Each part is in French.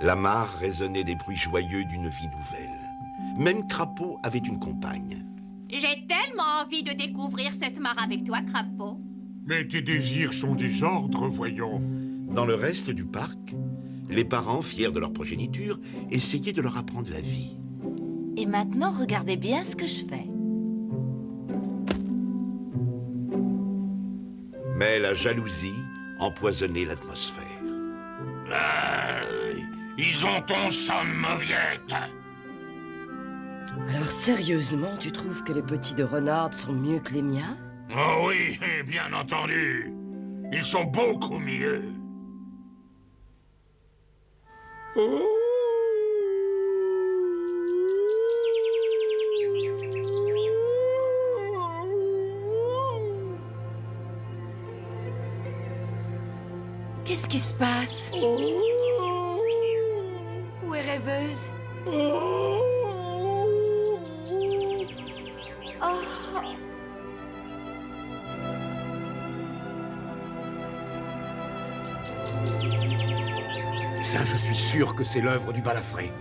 La mare résonnait des bruits joyeux d'une vie nouvelle. Même Crapaud avait une compagne. J'ai tellement envie de découvrir cette mare avec toi, Crapaud. Mais tes désirs sont des ordres, voyons. Dans le reste du parc, les parents, fiers de leur progéniture, essayaient de leur apprendre la vie. Et maintenant, regardez bien ce que je fais. Mais la jalousie empoisonnait l'atmosphère. Ils ont ton somme, mauviette. Alors sérieusement, tu trouves que les petits de Renard sont mieux que les miens? Oh oui, bien entendu. Ils sont beaucoup mieux. Qu'est-ce qui se passe? Où est Rêveuse? Oh. Ça, je suis sûr que c'est l'œuvre du balafré.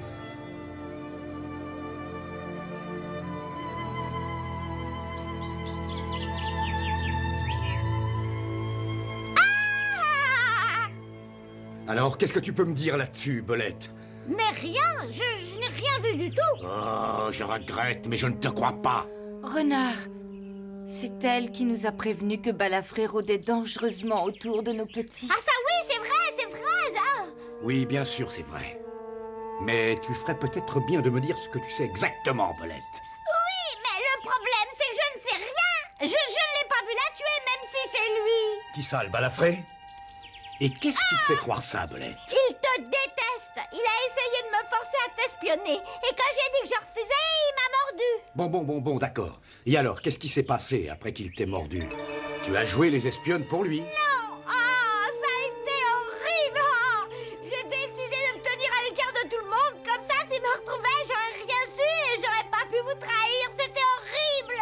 Alors, qu'est-ce que tu peux me dire là-dessus, Belette? Mais rien, je n'ai rien vu du tout. Oh, je regrette, mais je ne te crois pas. Renard, c'est elle qui nous a prévenu que Balafré rôdait dangereusement autour de nos petits. Ah ça oui, c'est vrai, ça. Oui, bien sûr, c'est vrai. Mais tu ferais peut-être bien de me dire ce que tu sais exactement, Belette. Oui, mais le problème, c'est que je ne sais rien. Je ne l'ai pas vu la tuer, même si c'est lui. Qui ça, le balafré? Et qu'est-ce qui te fait croire ça, Belette? Il te déteste. Il a essayé de me forcer à t'espionner. Et quand j'ai dit que je refusais, il m'a mordu. Bon, d'accord. Et alors, qu'est-ce qui s'est passé après qu'il t'ait mordu? Tu as joué les espionnes pour lui? Non. Ah, ça a été horrible. Ah, j'ai décidé de me tenir à l'écart de tout le monde. Comme ça, s'il me retrouvait, j'aurais rien su et j'aurais pas pu vous trahir. C'était horrible.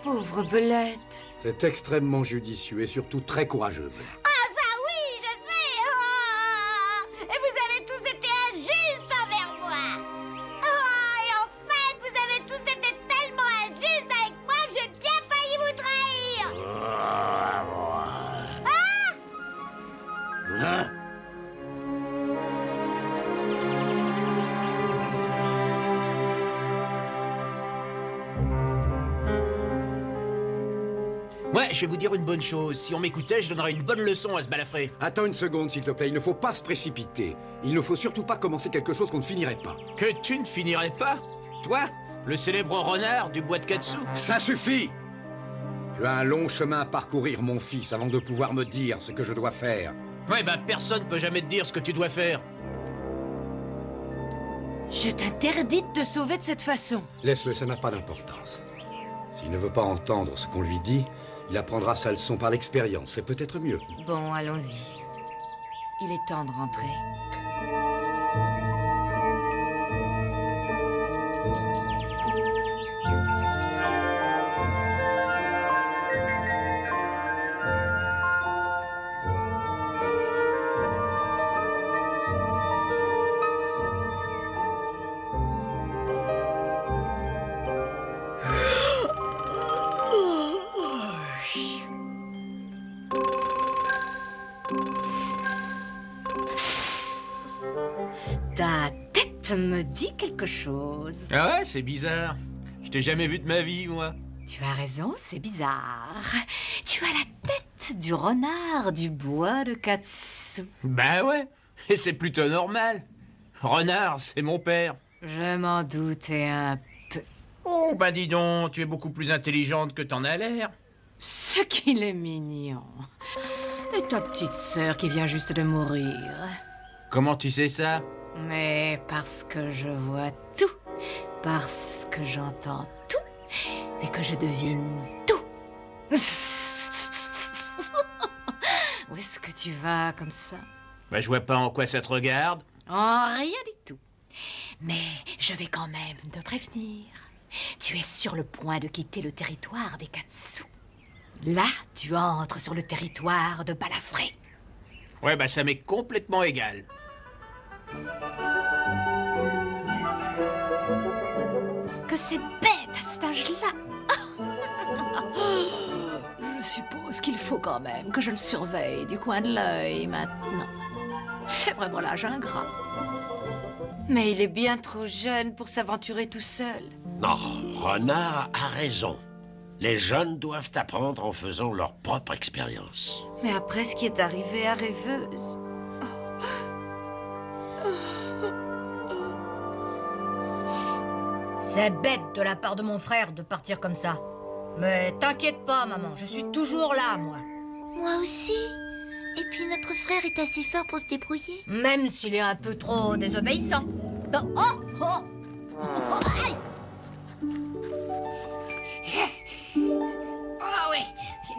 Pauvre Belette. C'est extrêmement judicieux et surtout très courageux, Belette. Ah, ça oui, je sais. Ah, et vous avez tous été injustes envers moi. Ah, et en fait, vous avez tous été tellement injustes avec moi que j'ai bien failli vous trahir. Hein? Ouais, je vais vous dire une bonne chose. Si on m'écoutait, je donnerais une bonne leçon à ce balafré. Attends une seconde, s'il te plaît. Il ne faut pas se précipiter. Il ne faut surtout pas commencer quelque chose qu'on ne finirait pas. Que tu ne finirais pas? Toi, le célèbre renard du bois de Katsu? Ça suffit! Tu as un long chemin à parcourir, mon fils, avant de pouvoir me dire ce que je dois faire. Ouais, bah personne peut jamais te dire ce que tu dois faire. Je t'interdis de te sauver de cette façon. Laisse-le, ça n'a pas d'importance. S'il ne veut pas entendre ce qu'on lui dit, il apprendra sa leçon par l'expérience. C'est peut-être mieux. Bon, allons-y. Il est temps de rentrer. Ta tête me dit quelque chose. Ah ouais, c'est bizarre. Je t'ai jamais vu de ma vie, moi. Tu as raison, c'est bizarre. Tu as la tête du renard du bois de Katsu. Bah ouais, et c'est plutôt normal. Renard, c'est mon père. Je m'en doutais un peu. Oh, bah dis donc, tu es beaucoup plus intelligente que t'en as l'air. Ce qu'il est mignon. Et ta petite sœur qui vient juste de mourir. Comment tu sais ça? Mais parce que je vois tout, parce que j'entends tout, et que je devine tout. Où est-ce que tu vas comme ça? Bah je vois pas en quoi ça te regarde. En rien du tout. Mais je vais quand même te prévenir. Tu es sur le point de quitter le territoire des Katsu. Là, tu entres sur le territoire de Balafré. Ouais, bah ça m'est complètement égal. que c'est bête à cet âge-là. Je suppose qu'il faut quand même que je le surveille du coin de l'œil maintenant. C'est vraiment l'âge ingrat. Mais il est bien trop jeune pour s'aventurer tout seul. Non, Renard a raison. Les jeunes doivent apprendre en faisant leur propre expérience. Mais après ce qui est arrivé à Rêveuse... C'est bête de la part de mon frère de partir comme ça. Mais t'inquiète pas, maman, je suis toujours là, moi. Moi aussi. Et puis notre frère est assez fort pour se débrouiller. Même s'il est un peu trop désobéissant. Oh, oh, oh, aïe. Oh oui,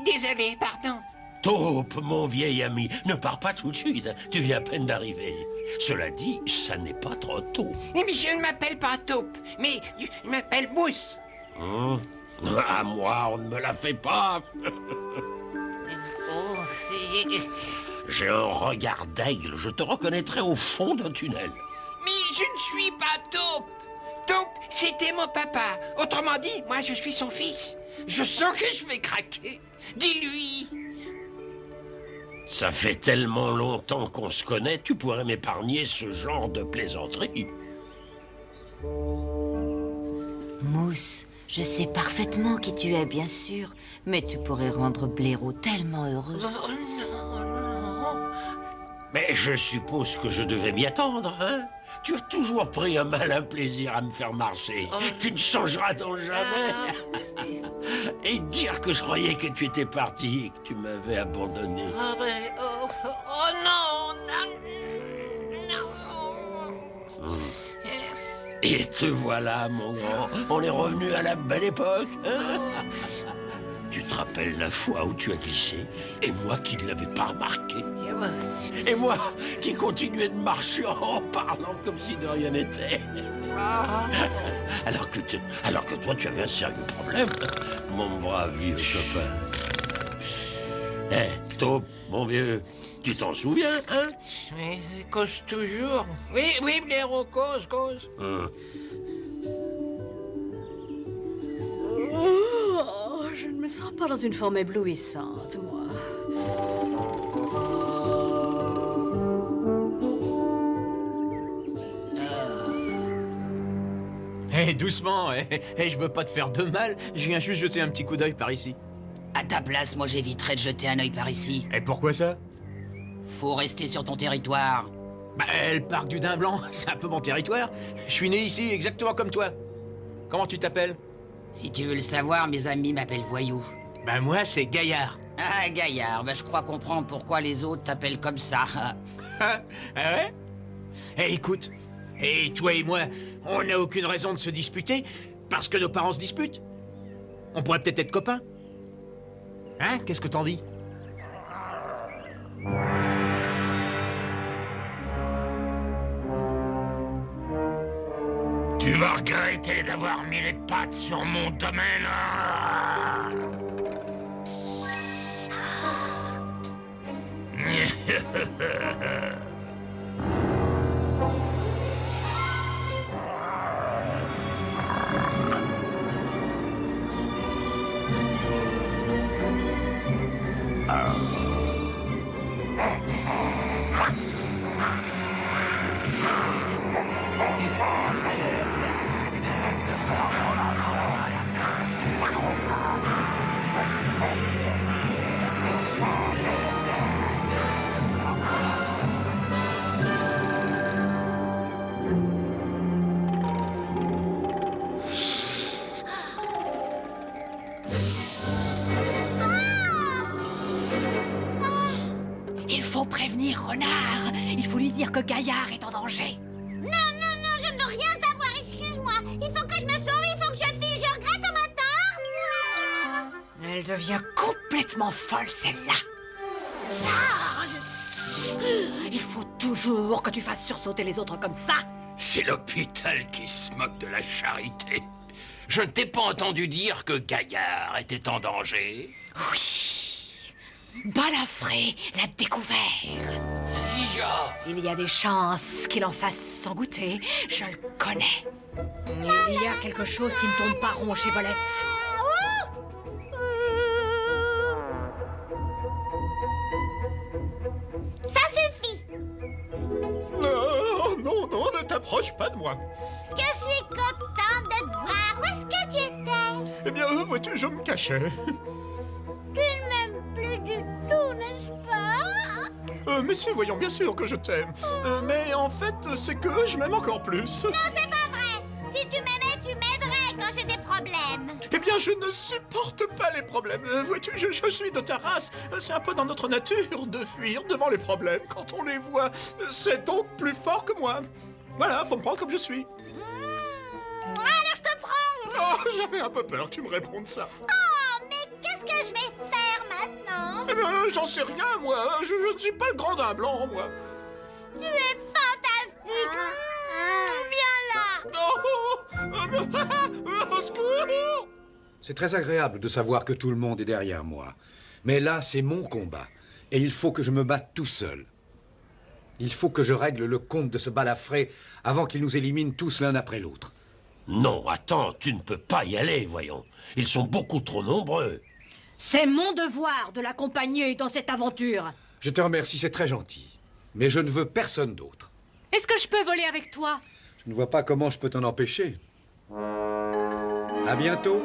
désolé, pardon. Taupe, mon vieil ami, ne pars pas tout de suite. Tu viens à peine d'arriver. Cela dit, ça n'est pas trop tôt. Mais je ne m'appelle pas Taupe, mais je m'appelle Mousse. À moi, on ne me la fait pas. Oh, c'est... J'ai un regard d'aigle. Je te reconnaîtrai au fond d'un tunnel. Mais je ne suis pas Taupe. Taupe, c'était mon papa. Autrement dit, moi, je suis son fils. Je sens que je vais craquer. Dis-lui. Ça fait tellement longtemps qu'on se connaît, tu pourrais m'épargner ce genre de plaisanterie. Mousse, je sais parfaitement qui tu es, bien sûr. Mais tu pourrais rendre Blaireau tellement heureux. Oh, non, non. Mais je suppose que je devais m'y attendre, hein? Tu as toujours pris un malin plaisir à me faire marcher. Oh. Tu ne changeras donc jamais. Et dire que je croyais que tu étais parti et que tu m'avais abandonné. Oh, mais, oh non, non, non. Et te voilà, mon grand. On est revenu à la belle époque. Hein? Tu te rappelles la fois où tu as glissé et moi qui ne l'avais pas remarqué. Et moi qui continuais de marcher en parlant comme si de rien n'était. Alors que toi, tu avais un sérieux problème, mon brave vieux copain. Eh, Taupe, mon vieux, tu t'en souviens, hein? Mais cause toujours. Oui, Blaireau, cause. Oh, je ne me sens pas dans une forme éblouissante, moi. Hé, doucement, je veux pas te faire de mal, je viens juste jeter un petit coup d'œil par ici. À ta place, moi j'éviterais de jeter un œil par ici. Et pourquoi ça? Faut rester sur ton territoire. Bah, le parc du Dain Blanc, c'est un peu mon territoire. Je suis né ici, exactement comme toi. Comment tu t'appelles? Si tu veux le savoir, mes amis m'appellent Voyou. Bah moi, c'est Gaillard. Ah, Gaillard, bah je crois comprendre pourquoi les autres t'appellent comme ça. Ah ouais? Eh, écoute, et toi et moi, on n'a aucune raison de se disputer, parce que nos parents se disputent. On pourrait peut-être être copains. Hein? Qu'est-ce que t'en dis? Tu vas regretter d'avoir mis les pattes sur mon domaine. Il faut prévenir Renard. Il faut lui dire que Gaillard est en danger. Non, je ne veux rien savoir, excuse-moi. Il faut que je me sauve, il faut que je file, je regrette au matin. Elle devient complètement folle, celle-là. Il faut toujours que tu fasses sursauter les autres comme ça. C'est l'hôpital qui se moque de la charité. Je ne t'ai pas entendu dire que Gaillard était en danger. Oui. Balafré l'a découvert. Déjà. Il y a des chances qu'il en fasse sans goûter. Je le connais. Il y a quelque chose qui ne tourne pas rond chez Bolette. Ça suffit. Oh non, non, ne t'approche pas de moi. Est-ce que je suis contente de te voir? Où est-ce que tu étais? Eh bien, vois-tu, je me cachais. Tu ne m'aimes plus du tout, n'est-ce pas? Mais si, voyons, bien sûr que je t'aime. Mais en fait, c'est que je m'aime encore plus. Non, c'est pas vrai. Si tu m'aimais, tu m'aiderais quand j'ai des problèmes. Eh bien, je ne supporte pas les problèmes. Vois-tu, je suis de ta race. C'est un peu dans notre nature de fuir devant les problèmes quand on les voit. C'est donc plus fort que moi. Voilà, faut me prendre comme je suis. Alors je te prends. Oh, j'avais un peu peur que tu me répondes ça. Oh, mais qu'est-ce que je vais faire maintenant? Eh bien, j'en sais rien, moi. Je ne suis pas le grand d'un blanc, moi. Tu es fantastique. Viens là. Au secours! C'est très agréable de savoir que tout le monde est derrière moi. Mais là, c'est mon combat. Et il faut que je me batte tout seul. Il faut que je règle le compte de ce balafré avant qu'il nous élimine tous l'un après l'autre. Non, attends, tu ne peux pas y aller, voyons. Ils sont beaucoup trop nombreux. C'est mon devoir de l'accompagner dans cette aventure. Je te remercie, c'est très gentil. Mais je ne veux personne d'autre. Est-ce que je peux voler avec toi? Je ne vois pas comment je peux t'en empêcher. À bientôt.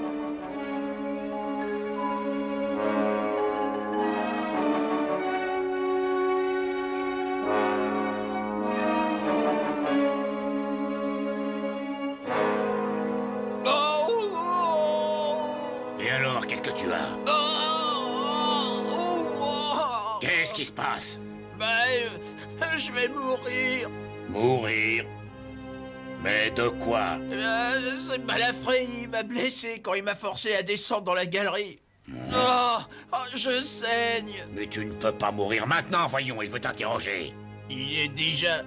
Et alors, qu'est-ce que tu as? Qu'est-ce qui se passe? Je vais mourir. Mourir? Mais de quoi? Ce balafré, il m'a blessé quand il m'a forcé à descendre dans la galerie. Oh, je saigne. Mais tu ne peux pas mourir maintenant, voyons, il veut t'interroger. Il est déjà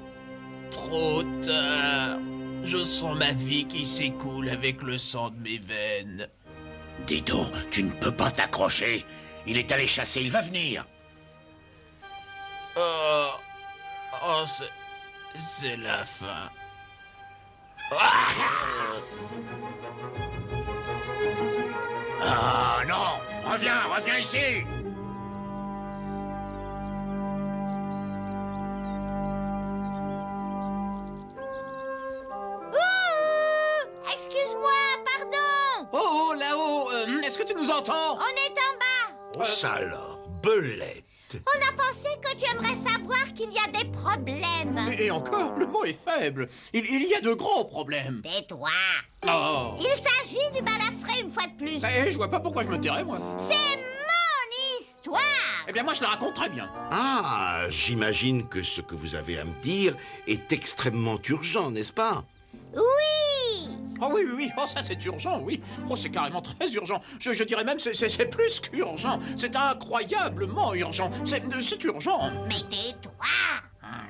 trop tard. Je sens ma vie qui s'écoule avec le sang de mes veines. Dis donc, tu ne peux pas t'accrocher. Il est allé chasser, il va venir. C'est la fin. Ah non! Reviens ici! Excuse-moi, pardon. Oh, là-haut, est-ce que tu nous entends? On est en bas. Oh, ça alors, Belette. On a pensé que tu aimerais savoir qu'il y a des problèmes. Et encore, le mot est faible. Il y a de gros problèmes. Tais-toi. Oh. Il s'agit du balafré une fois de plus. Je vois pas pourquoi je me tairais, moi. C'est mon histoire. Eh bien, moi, je la raconte très bien. Ah, j'imagine que ce que vous avez à me dire est extrêmement urgent, n'est-ce pas? Oui. Oh oui. Oh, ça, c'est urgent, oui. Oh, c'est carrément très urgent. Je dirais même, c'est plus qu'urgent. C'est incroyablement urgent. C'est urgent. Mais tais-toi.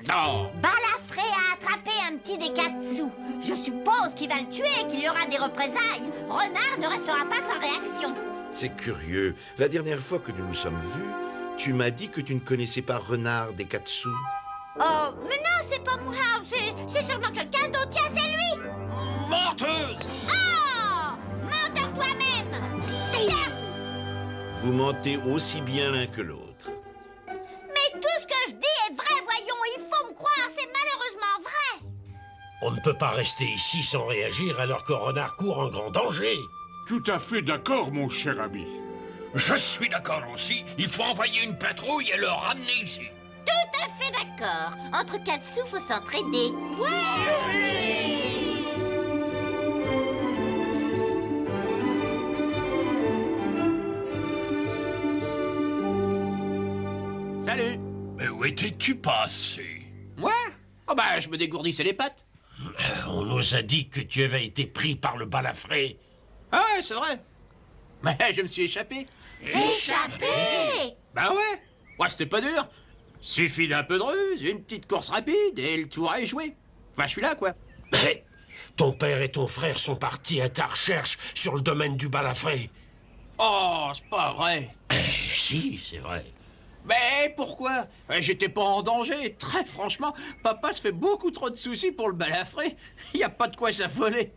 Non. Balafré a attrapé un petit des Katsu. Je suppose qu'il va le tuer et qu'il y aura des représailles. Renard ne restera pas sans réaction. C'est curieux. La dernière fois que nous nous sommes vus, tu m'as dit que tu ne connaissais pas Renard des Katsu. Oh, mais non, c'est pas moi. C'est sûrement quelqu'un d'autre. Tiens, c'est lui. Menteuse! Oh, menteur toi-même. Tiens. Vous mentez aussi bien l'un que l'autre. Mais tout ce que je dis est vrai, voyons. Il faut me croire. C'est malheureusement vrai. On ne peut pas rester ici sans réagir alors que Renard court en grand danger. Tout à fait d'accord, mon cher ami. Je suis d'accord aussi. Il faut envoyer une patrouille et le ramener ici. Tout à fait d'accord. Entre Katsu, faut s'entraider. Salut. Mais où étais-tu passé? Moi? Oh je me dégourdissais les pattes. On nous a dit que tu avais été pris par le balafré. Ah ouais, c'est vrai. Mais je me suis échappé. Échappé? Bah ouais. Ouais, c'était pas dur. Suffit d'un peu de ruse, une petite course rapide et le tour est joué. Enfin, je suis là, quoi. Mais ton père et ton frère sont partis à ta recherche sur le domaine du balafré. Oh, c'est pas vrai. Si, c'est vrai. Mais pourquoi? J'étais pas en danger. Très franchement, papa se fait beaucoup trop de soucis pour le balafré. Y a pas de quoi s'affoler.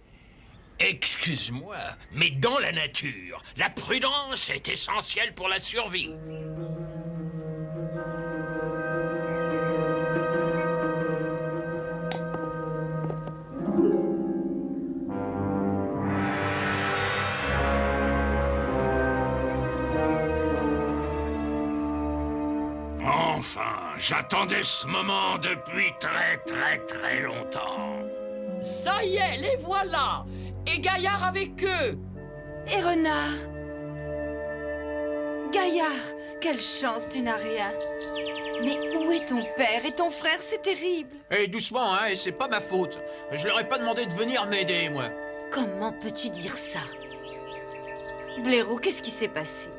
Excuse-moi, mais dans la nature, la prudence est essentielle pour la survie. Enfin, j'attendais ce moment depuis très longtemps. Ça y est, les voilà. Et Gaillard avec eux. Et Renard. Gaillard, quelle chance, tu n'as rien. Mais où est ton père et ton frère? C'est terrible. Eh, doucement, hein, et c'est pas ma faute. Je leur ai pas demandé de venir m'aider, moi. Comment peux-tu dire ça? Blaireau, qu'est-ce qui s'est passé?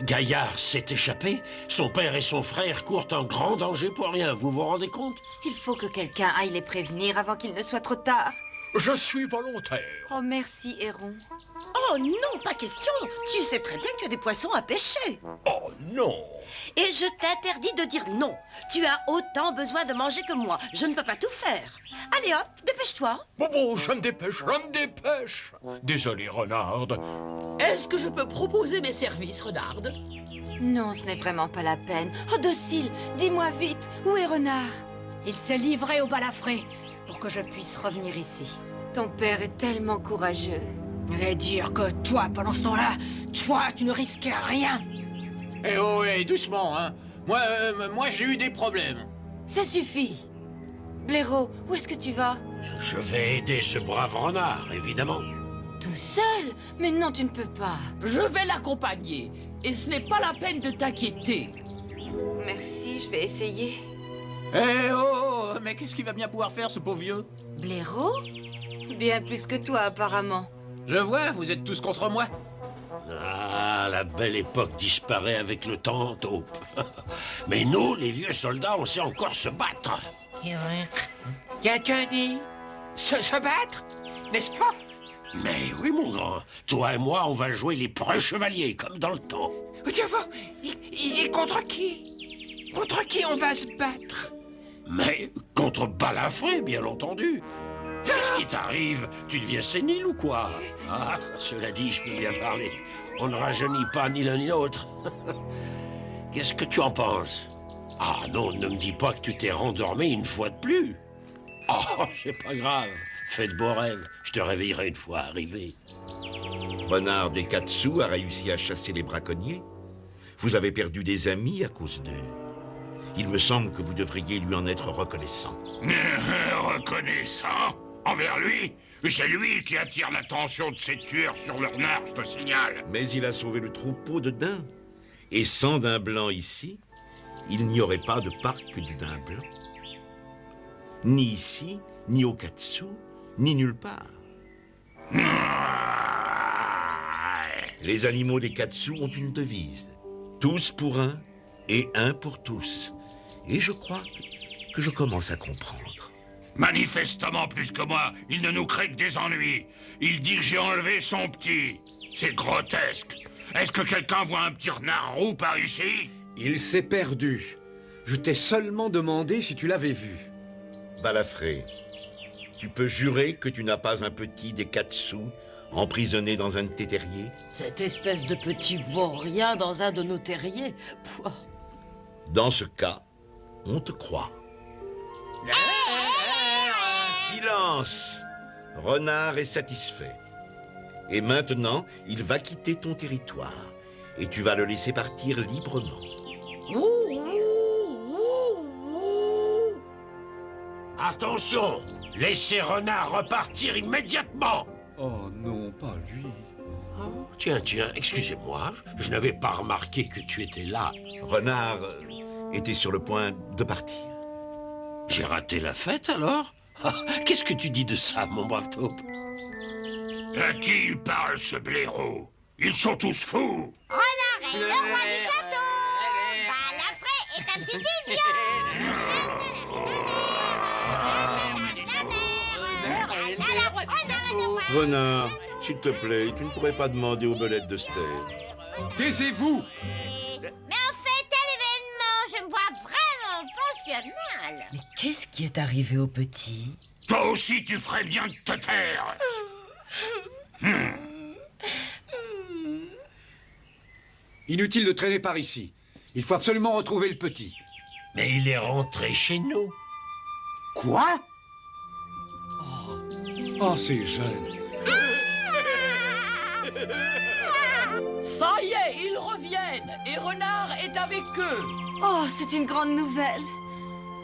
Gaillard s'est échappé. Son père et son frère courent un grand danger pour rien, vous vous rendez compte? Il faut que quelqu'un aille les prévenir avant qu'il ne soit trop tard. Je suis volontaire. Oh, merci, Héron. Oh non, pas question. Tu sais très bien que tu as des poissons à pêcher. Oh non. Et je t'interdis de dire non. Tu as autant besoin de manger que moi. Je ne peux pas tout faire. Allez hop, dépêche-toi. Bon, je me dépêche. Désolé, Renard. Est-ce que je peux proposer mes services, Renard? Non, ce n'est vraiment pas la peine. Oh, Docile, dis-moi vite, où est Renard? Il s'est livré au balafré pour que je puisse revenir ici. Ton père est tellement courageux. Et dire que toi, pendant ce temps-là, toi, tu ne risquais rien. Eh oh, doucement, hein. Moi j'ai eu des problèmes. Ça suffit. Blaireau, où est-ce que tu vas? Je vais aider ce brave renard, évidemment. Tout seul? Mais non, tu ne peux pas. Je vais l'accompagner. Et ce n'est pas la peine de t'inquiéter. Merci, je vais essayer. Eh oh, mais qu'est-ce qu'il va bien pouvoir faire, ce pauvre vieux? Blaireau? Bien plus que toi, apparemment. Je vois, vous êtes tous contre moi. Ah, la belle époque disparaît avec le temps, taupe. Mais nous, les vieux soldats, on sait encore se battre. Qu'as-tu dit? Se battre? N'est-ce pas? Mais oui, mon grand. Toi et moi, on va jouer les preux chevaliers, comme dans le temps. Et contre qui? Contre qui on va se battre? Mais contre Balafré, bien entendu. Qu'est-ce qui t'arrive? Tu deviens sénile ou quoi? Ah, cela dit, je peux bien parler. On ne rajeunit pas ni l'un ni l'autre. Qu'est-ce que tu en penses? Ah non, ne me dis pas que tu t'es rendormi une fois de plus. Oh, c'est pas grave. Fais de beaux rêves. Je te réveillerai une fois arrivé. Renard des Katsu a réussi à chasser les braconniers. Vous avez perdu des amis à cause d'eux. Il me semble que vous devriez lui en être reconnaissant. Reconnaissant? Envers lui? C'est lui qui attire l'attention de ces tueurs sur le renard, je te signale. Mais il a sauvé le troupeau de daims. Et sans daim blanc ici, il n'y aurait pas de parc du daim blanc. Ni ici, ni au Katsu, ni nulle part. Les animaux des Katsu ont une devise. Tous pour un et un pour tous. Et je crois que je commence à comprendre. Manifestement plus que moi, il ne nous crée que des ennuis. Il dit que j'ai enlevé son petit. C'est grotesque. Est-ce que quelqu'un voit un petit renard roux par ici? Il s'est perdu. Je t'ai seulement demandé si tu l'avais vu. Balafré, tu peux jurer que tu n'as pas un petit des Katsu emprisonné dans un de tes terriers? Cette espèce de petit vaurien dans un de nos terriers. Pouah. Dans ce cas, on te croit. Silence! Renard est satisfait. Et maintenant, il va quitter ton territoire. Et tu vas le laisser partir librement. Attention! Laissez Renard repartir immédiatement! Oh non, pas lui. Oh, tiens, excusez-moi. Je n'avais pas remarqué que tu étais là. Renard était sur le point de partir. J'ai raté la fête, alors? Qu'est-ce que tu dis de ça, mon brave taupe? À qui il parle, ce blaireau? Ils sont tous fous! Renard est le roi du château! Balafré est un petit idiot! Renard, s'il te plaît, tu ne pourrais pas demander aux belettes de Stèle. Taisez-vous! Mais en fait, à l'événement, je me vois vraiment pas ce qu'il y a de mal. Mais qu'est-ce qui est arrivé au petit? Toi aussi, tu ferais bien de te taire! Inutile de traîner par ici. Il faut absolument retrouver le petit. Mais il est rentré chez nous. Quoi? Oh, c'est jeune. Ça y est, ils reviennent et Renard est avec eux. Oh, c'est une grande nouvelle.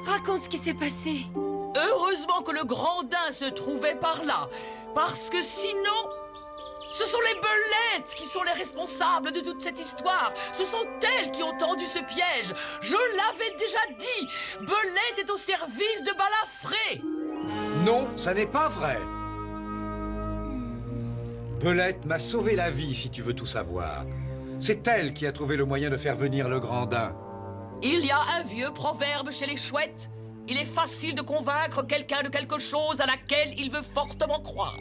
Raconte ce qui s'est passé. Heureusement que le Grandin se trouvait par là, parce que sinon, ce sont les Belettes qui sont les responsables de toute cette histoire. Ce sont elles qui ont tendu ce piège. Je l'avais déjà dit. Belette est au service de Balafré. Non, ça n'est pas vrai. Belette m'a sauvé la vie, si tu veux tout savoir. C'est elle qui a trouvé le moyen de faire venir le Grandin. Il y a un vieux proverbe chez les chouettes. Il est facile de convaincre quelqu'un de quelque chose à laquelle il veut fortement croire.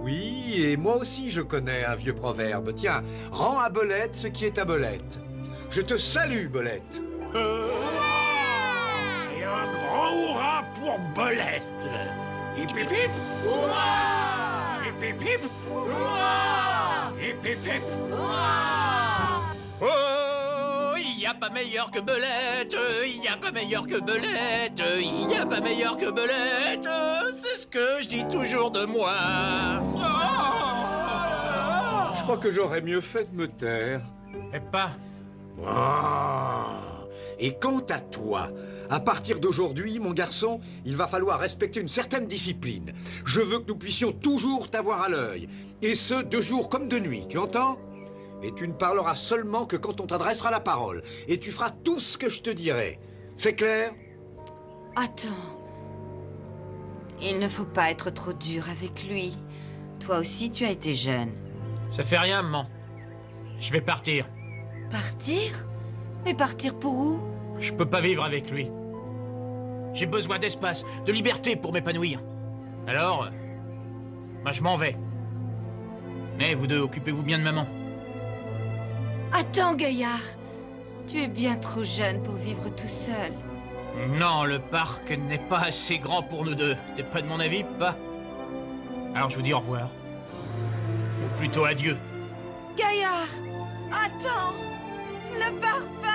Oui, et moi aussi je connais un vieux proverbe. Tiens, rends à Belette ce qui est à Belette. Je te salue, Belette. Et un grand hurrah pour Belette. Hip hip hip. Hurrah! Hip hip hip. Hurrah! Hip hip hip. Oh, il n'y a pas meilleur que Belette, il n'y a pas meilleur que Belette, il n'y a pas meilleur que Belette, c'est ce que je dis toujours de moi. Je crois que j'aurais mieux fait de me taire. Mais pas. Et quant à toi, à partir d'aujourd'hui, mon garçon, il va falloir respecter une certaine discipline. Je veux que nous puissions toujours t'avoir à l'œil. Et ce, de jour comme de nuit, tu entends? Et tu ne parleras seulement que quand on t'adressera la parole. Et tu feras tout ce que je te dirai. C'est clair? Attends. Il ne faut pas être trop dur avec lui. Toi aussi, tu as été jeune. Ça fait rien, maman. Je vais partir. Partir? Mais partir pour où? Je peux pas vivre avec lui. J'ai besoin d'espace, de liberté pour m'épanouir. Alors, moi je m'en vais. Mais vous deux, occupez-vous bien de maman. Attends, Gaillard. Tu es bien trop jeune pour vivre tout seul. Non, le parc n'est pas assez grand pour nous deux. T'es pas de mon avis, pas? Alors je vous dis au revoir. Ou plutôt adieu. Gaillard, attends. Ne pars pas.